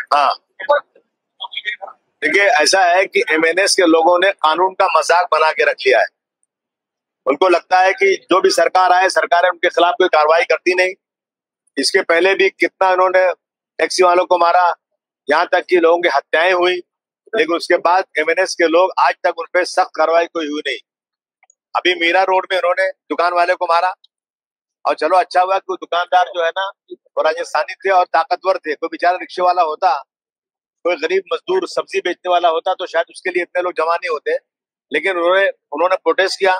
हाँ, देखिए ऐसा है कि एमएनएस के लोगों ने कानून का मजाक बना के रख लिया है। उनको लगता है कि जो भी सरकार आए, सरकारें उनके खिलाफ कोई कार्रवाई करती नहीं। इसके पहले भी कितना इन्होंने टैक्सी वालों को मारा, यहाँ तक कि लोगों की हत्याएं हुई, लेकिन उसके बाद एमएनएस के लोग आज तक उन पर सख्त कार्रवाई कोई हुई नहीं। अभी मीरा रोड में इन्होंने दुकान वाले को मारा, और चलो अच्छा हुआ कि दुकानदार जो है ना वो राजस्थानी थे और ताकतवर थे। कोई बेचारा रिक्शे वाला होता, कोई गरीब मजदूर सब्जी बेचने वाला होता तो शायद उसके लिए इतने लोग जमा नहीं होते। लेकिन उन्होंने प्रोटेस्ट किया,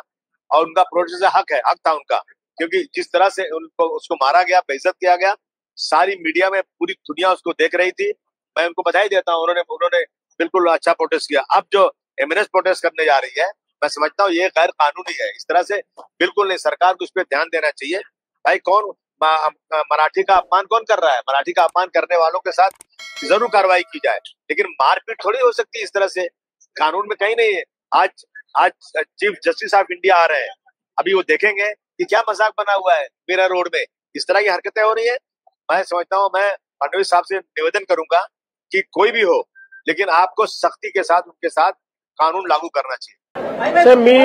और उनका प्रोटेस्ट हक था उनका, क्योंकि जिस तरह से उसको मारा गया, बेइज्जत किया गया, सारी मीडिया में पूरी दुनिया उसको देख रही थी। मैं उनको बधाई देता हूँ, उन्होंने बिल्कुल अच्छा प्रोटेस्ट किया। अब जो एमएनएस प्रोटेस्ट करने जा रही है, मैं समझता हूँ ये गैर कानूनी है। इस तरह से बिल्कुल नहीं, सरकार को इस पर ध्यान देना चाहिए। भाई कौन मराठी का अपमान कौन कर रहा है? मराठी का अपमान करने वालों के साथ जरूर कार्रवाई की जाए, लेकिन मारपीट थोड़ी हो सकती है इस तरह से। कानून में कहीं नहीं है। आज चीफ जस्टिस ऑफ इंडिया आ रहे हैं, अभी वो देखेंगे कि क्या मजाक बना हुआ है मीरा रोड में, इस तरह की हरकतें हो रही है। मैं समझता हूँ, मैं फडणवीस साहब से निवेदन करूंगा कि कोई भी हो, लेकिन आपको सख्ती के साथ उनके साथ कानून लागू करना चाहिए। मी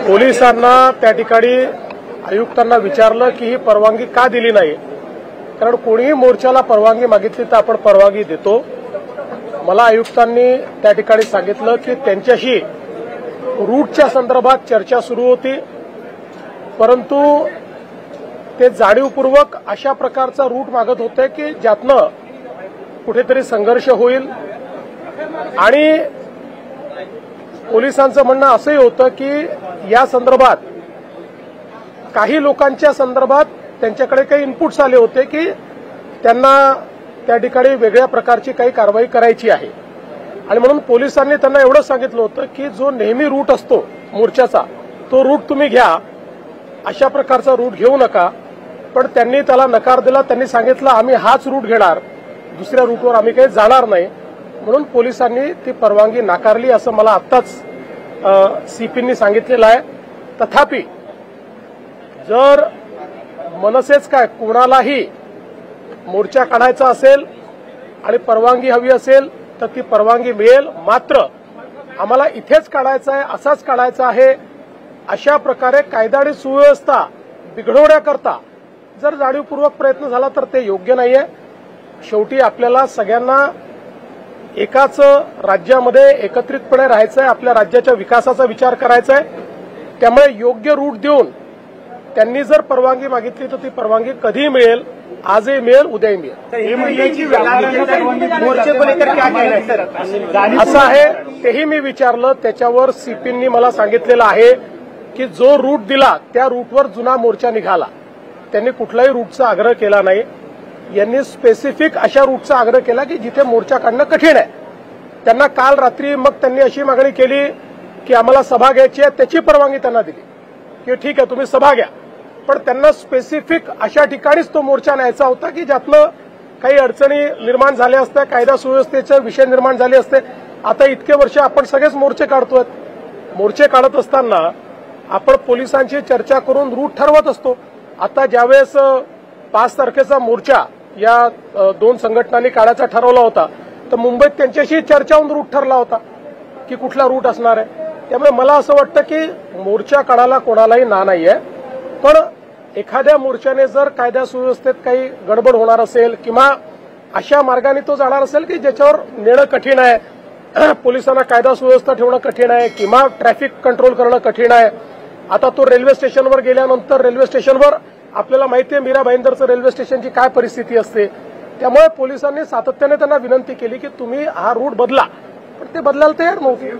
पोलिसांना त्या ठिकाणी आयुक्तांना विचारलं की ही परवानगी का दिली नाही, कारण कोणीही मोर्चाला परवानगी मागितली तर आपण परवानगी देतो। मला आयुक्तांनी त्या ठिकाणी सांगितलं की त्यांच्याशी रूटच्या संदर्भात चर्चा सुरू होती, परंतु ते जाणीवपूर्वक अशा प्रकारचा रूट मागत होते की ज्यातनं कुठेतरी संघर्ष होईल। आणि पोलिसांचं म्हणणं असंही होतं की या संदर्भात काही लोकांच्या संदर्भात त्यांच्याकडे काही इनपुट्स आले होते की त्यांना त्या ठिकाणी वेगळ्या प्रकारची काही कारवाई करायची आहे, आणि म्हणून पोलिसांनी त्यांना एवढं सांगितलं होतं की जो नेहमी रूट असतो मोर्चाचा तो रूट तुम्ही घ्या, अशा प्रकारचा रूट घेऊ नका। पण त्यांनी त्याला नकार दिला। त्यांनी सांगितलं आम्ही हाच रूट घेणार, दुसऱ्या रूटवर आम्ही काही जाणार नाही, म्हणून पोलिसांनी ती परवानगी नाकारली असं मला आत्ताच सीपींनी सांगितलेलं आहे। तथापि जर मनसेच काय कोणालाही मोर्चा काढायचा असेल आणि परवानगी हवी असेल तर ती परवानगी मिळेल। मात्र आम्हाला इथेच काढायचा आहे, असाच काढायचा आहे, अशा प्रकारे कायदा आणि सुव्यवस्था बिघडवण्याकरता जर जाणीवपूर्वक प्रयत्न झाला तर ते योग्य नाहीये। शेवटी आपल्याला सगळ्यांना एकाच राज्यामध्ये एकत्रितपणे राहायचं आहे, आपल्या राज्याच्या विकासाचा विचार करायचा आहे। त्यामुळे योग्य रूट देऊन त्यांनी जर परवानगी मागितली तर ती परवानगी कधीही मिळेल, आजही मिळेल, उद्याही मिळेल। असं आहे तेही मी विचारलं, त्याच्यावर सीपींनी मला सांगितलेलं आहे की जो रूट दिला त्या रूटवर जुना मोर्चा निघाला, त्यांनी कुठल्याही रूटचा आग्रह केला नाही। यांनी स्पेसिफिक अशा रूटचा आग्रह केला की जिथे मोर्चा काढणं कठीण आहे। त्यांना काल रात्री मग त्यांनी अशी मागणी केली की आम्हाला सभा घ्यायची आहे, त्याची परवानगी त्यांना दिली की ठीक आहे तुम्ही सभा घ्या, पण त्यांना स्पेसिफिक अशा ठिकाणीच तो मोर्चा न्यायचा होता की ज्यातनं काही अडचणी निर्माण झाल्या असत्या, कायदा सुव्यवस्थेचे विषय निर्माण झाले असते। आता इतके वर्ष आपण सगळेच मोर्चे काढतोय, मोर्चे काढत असताना आपण पोलिसांची चर्चा करून रूट ठरवत असतो। आता ज्यावेळेस 5 तारखेचा मोर्चा या दोन संघटनांनी काढायचा ठरवला होता तर मुंबईत त्यांच्याशी चर्चा होऊन रूट ठरला होता की कुठला रूट असणार आहे। त्यामुळे मला असं वाटतं की मोर्चा काढायला कोणालाही ना नाहीये, पण एखाद्या मोर्चाने जर कायदा सुव्यवस्थेत काही गडबड होणार असेल किंवा अशा मार्गाने तो जाणार असेल की ज्याच्यावर नेणं कठीण आहे, पोलिसांना कायदा सुव्यवस्था ठेवणं कठीण आहे किंवा ट्रॅफिक कंट्रोल करणं कठीण आहे। आता तो रेल्वे स्टेशनवर गेल्यानंतर रेल्वे स्टेशनवर आपल्याला माहिती आहे मीरा भाईंदरचं रेल्वे स्टेशनची काय परिस्थिती असते। त्यामुळे पोलिसांनी सातत्याने त्यांना विनंती केली की तुम्ही हा रूट बदला, पण ते बदलायला तयार नव्हते।